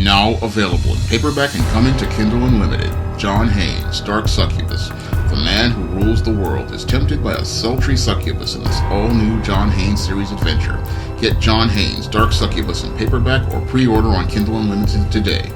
Now available in paperback and coming to Kindle Unlimited. John Haynes, Dark Succubus. The man who rules the world is tempted by a sultry succubus in this all-new John Haynes series adventure. Get John Haynes, Dark Succubus in paperback or pre-order on Kindle Unlimited today.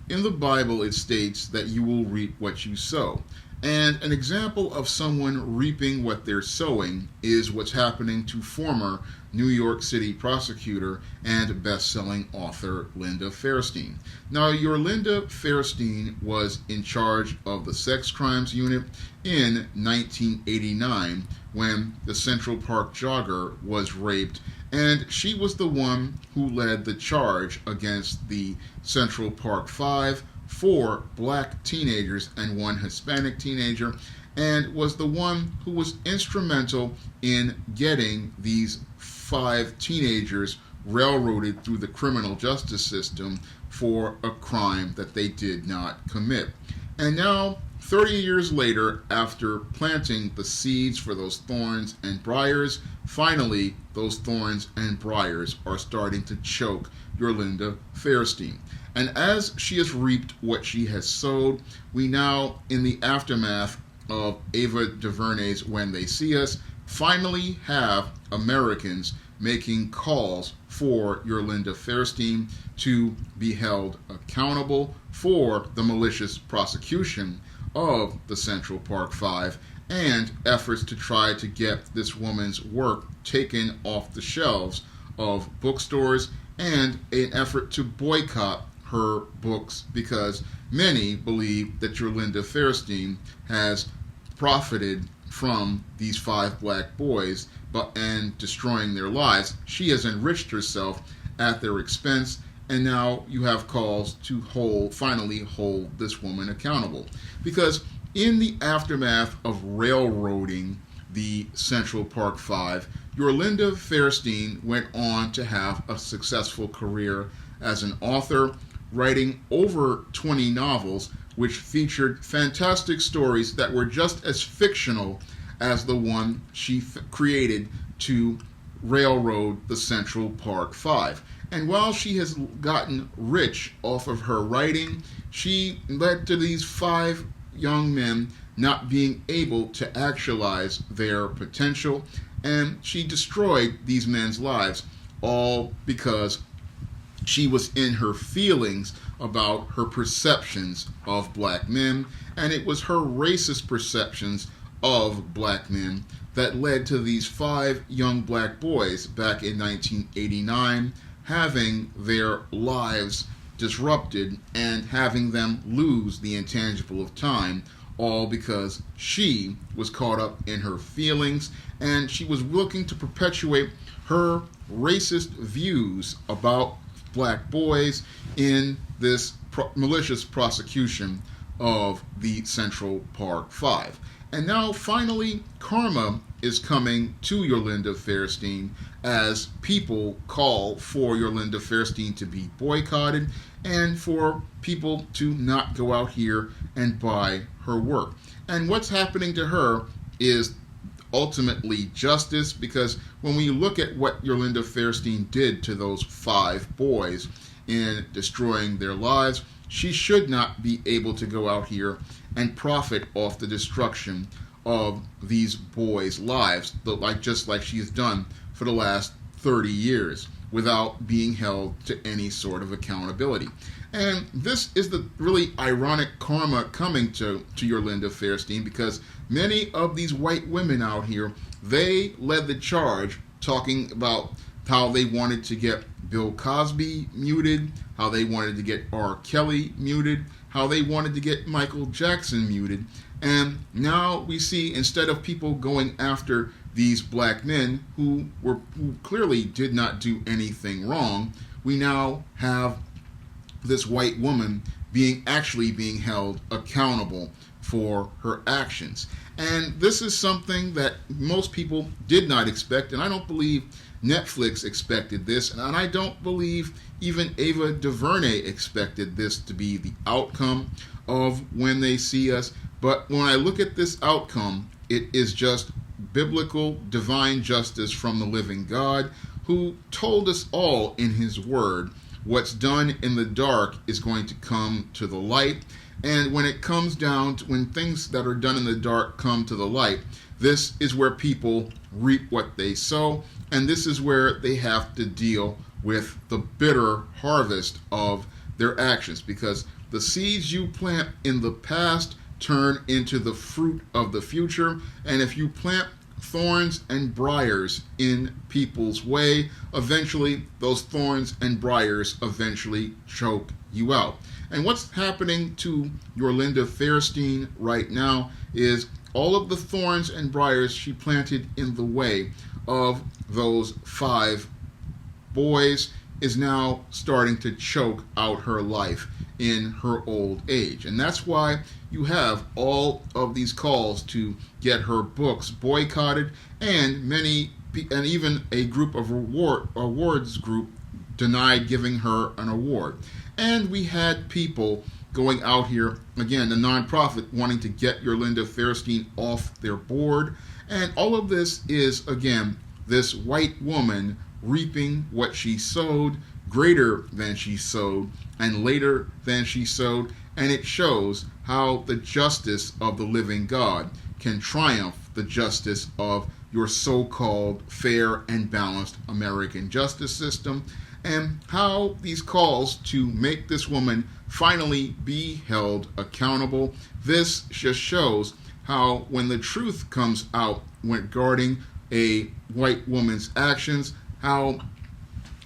In the Bible, it states that you will reap what you sow. And an example of someone reaping what they're sowing is what's happening to former New York City prosecutor and best-selling author Linda Fairstein. Now, your Linda Fairstein was in charge of the sex crimes unit in 1989 when the Central Park jogger was raped, and she was the one who led the charge against the Central Park 5, 4 black teenagers and 1 Hispanic teenager, and was the one who was instrumental in getting these 5 teenagers railroaded through the criminal justice system for a crime that they did not commit. And now, 30 years later, after planting the seeds for those thorns and briars, finally those thorns and briars are starting to choke your Linda Fairstein. And as she has reaped what she has sowed, we now, in the aftermath of Ava DuVernay's When They See Us, finally have Americans making calls for your Linda Fairstein to be held accountable for the malicious prosecution of the Central Park 5 and efforts to try to get this woman's work taken off the shelves of bookstores, and an effort to boycott her books because many believe that your Linda Fairstein has profited from these 5 black boys and destroying their lives. She has enriched herself at their expense, and now you have calls to finally hold this woman accountable. Because in the aftermath of railroading the Central Park 5, your Linda Fairstein went on to have a successful career as an author, writing over 20 novels which featured fantastic stories that were just as fictional as the one she created to railroad the Central Park 5. And while she has gotten rich off of her writing, she led to these 5 young men not being able to actualize their potential, and she destroyed these men's lives, all because she was in her feelings about her perceptions of black men, and it was her racist perceptions of black men that led to these 5 young black boys back in 1989 having their lives disrupted and having them lose the intangible of time, all because she was caught up in her feelings and she was looking to perpetuate her racist views about black boys in this malicious prosecution of the Central Park 5. And now finally karma is coming to your Linda Fairstein as people call for your Linda Fairstein to be boycotted and for people to not go out here and buy her work. And what's happening to her is ultimately justice, because when we look at what your Linda Fairstein did to those 5 boys in destroying their lives, she should not be able to go out here and profit off the destruction of these boys' lives, just like she's done for the last 30 years without being held to any sort of accountability. And this is the really ironic karma coming to your Linda Fairstein, because many of these white women out here, they led the charge talking about how they wanted to get Bill Cosby muted, how they wanted to get R. Kelly muted, how they wanted to get Michael Jackson muted. And now we see, instead of people going after these black men who clearly did not do anything wrong, we now have this white woman actually being held accountable for her actions. And this is something that most people did not expect, and I don't believe Netflix expected this, and I don't believe even Ava DuVernay expected this to be the outcome of When They See Us. But when I look at this outcome, it is just biblical divine justice from the living God, who told us all in his word what's done in the dark is going to come to the light. And when it comes down to when things that are done in the dark come to the light, this is where people reap what they sow, and this is where they have to deal with the bitter harvest of their actions, because the seeds you plant in the past turn into the fruit of the future. And if you plant thorns and briars in people's way, eventually those thorns and briars eventually choke you out. And what's happening to your Linda Fairstein right now is all of the thorns and briars she planted in the way of those 5 boys is now starting to choke out her life in her old age. And that's why you have all of these calls to get her books boycotted, and even a group of awards group denied giving her an award. And we had people going out here, again, the nonprofit wanting to get your Linda Fairstein off their board. And all of this is, again, this white woman reaping what she sowed, greater than she sowed, and later than she sowed. And it shows how the justice of the living God can triumph the justice of your so-called fair and balanced American justice system, and how these calls to make this woman finally be held accountable. This just shows how when the truth comes out regarding a white woman's actions, how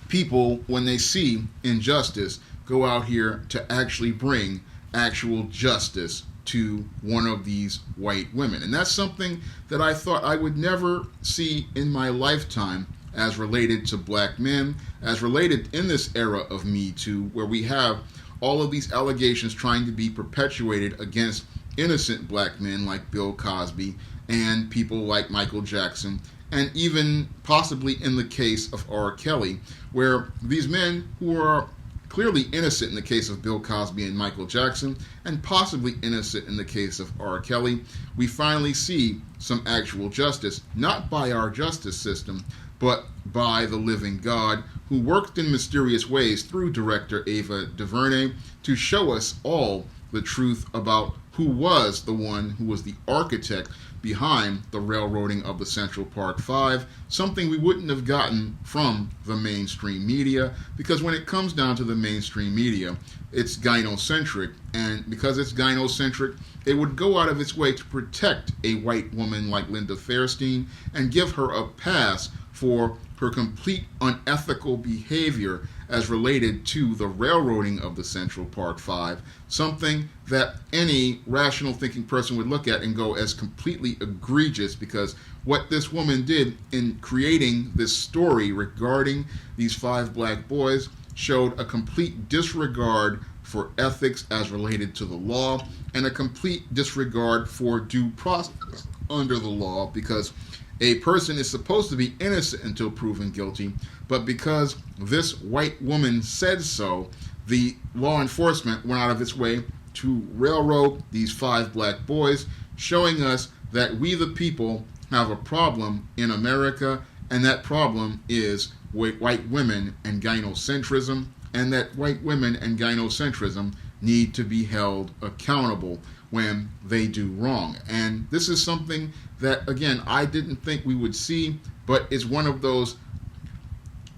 people, when they see injustice, go out here to actually bring actual justice to one of these white women. And that's something that I thought I would never see in my lifetime as related to black men, as related in this era of Me Too, where we have all of these allegations trying to be perpetuated against innocent black men like Bill Cosby and people like Michael Jackson, and even possibly in the case of R. Kelly, where these men who are clearly innocent in the case of Bill Cosby and Michael Jackson, and possibly innocent in the case of R. Kelly, we finally see some actual justice, not by our justice system, but by the living God, who worked in mysterious ways through director Ava DuVernay to show us all the truth about who was the one who was the architect behind the railroading of the Central Park Five, something we wouldn't have gotten from the mainstream media, because when it comes down to the mainstream media, it's gynocentric, and because it's gynocentric, it would go out of its way to protect a white woman like Linda Fairstein and give her a pass for her complete unethical behavior as related to the railroading of the Central Park Five, something that any rational thinking person would look at and go as completely egregious, because what this woman did in creating this story regarding these 5 black boys showed a complete disregard for ethics as related to the law, and a complete disregard for due process under the law, because a person is supposed to be innocent until proven guilty, but because this white woman said so, the law enforcement went out of its way to railroad these 5 black boys, showing us that we the people have a problem in America, and that problem is white women and gynocentrism, and that white women and gynocentrism need to be held accountable when they do wrong. And this is something that, again, I didn't think we would see, but is one of those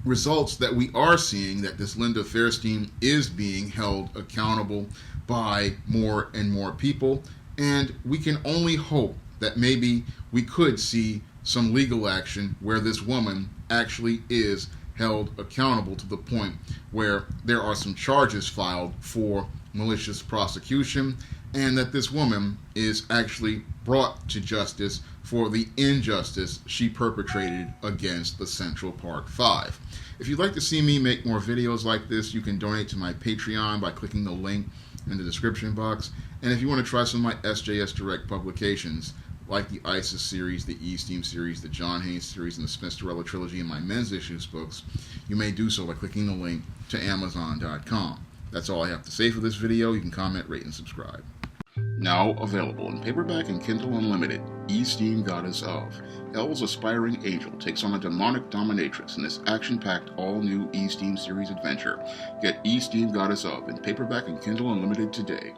results that we are seeing, that this Linda Fairstein is being held accountable by more and more people. And we can only hope that maybe we could see some legal action where this woman actually is held accountable to the point where there are some charges filed for malicious prosecution, and that this woman is actually brought to justice for the injustice she perpetrated against the Central Park Five. If you'd like to see me make more videos like this, you can donate to my Patreon by clicking the link in the description box. And if you want to try some of my SJS Direct publications, like the ISIS series, the E-Steam series, the John Haynes series, and the Smith-Storella trilogy, and my men's issues books, you may do so by clicking the link to Amazon.com. That's all I have to say for this video. You can comment, rate, and subscribe. Now available in paperback and Kindle Unlimited, E-Steam Goddess of. Hell's aspiring angel takes on a demonic dominatrix in this action-packed all-new E-Steam series adventure. Get E-Steam Goddess of in paperback and Kindle Unlimited today.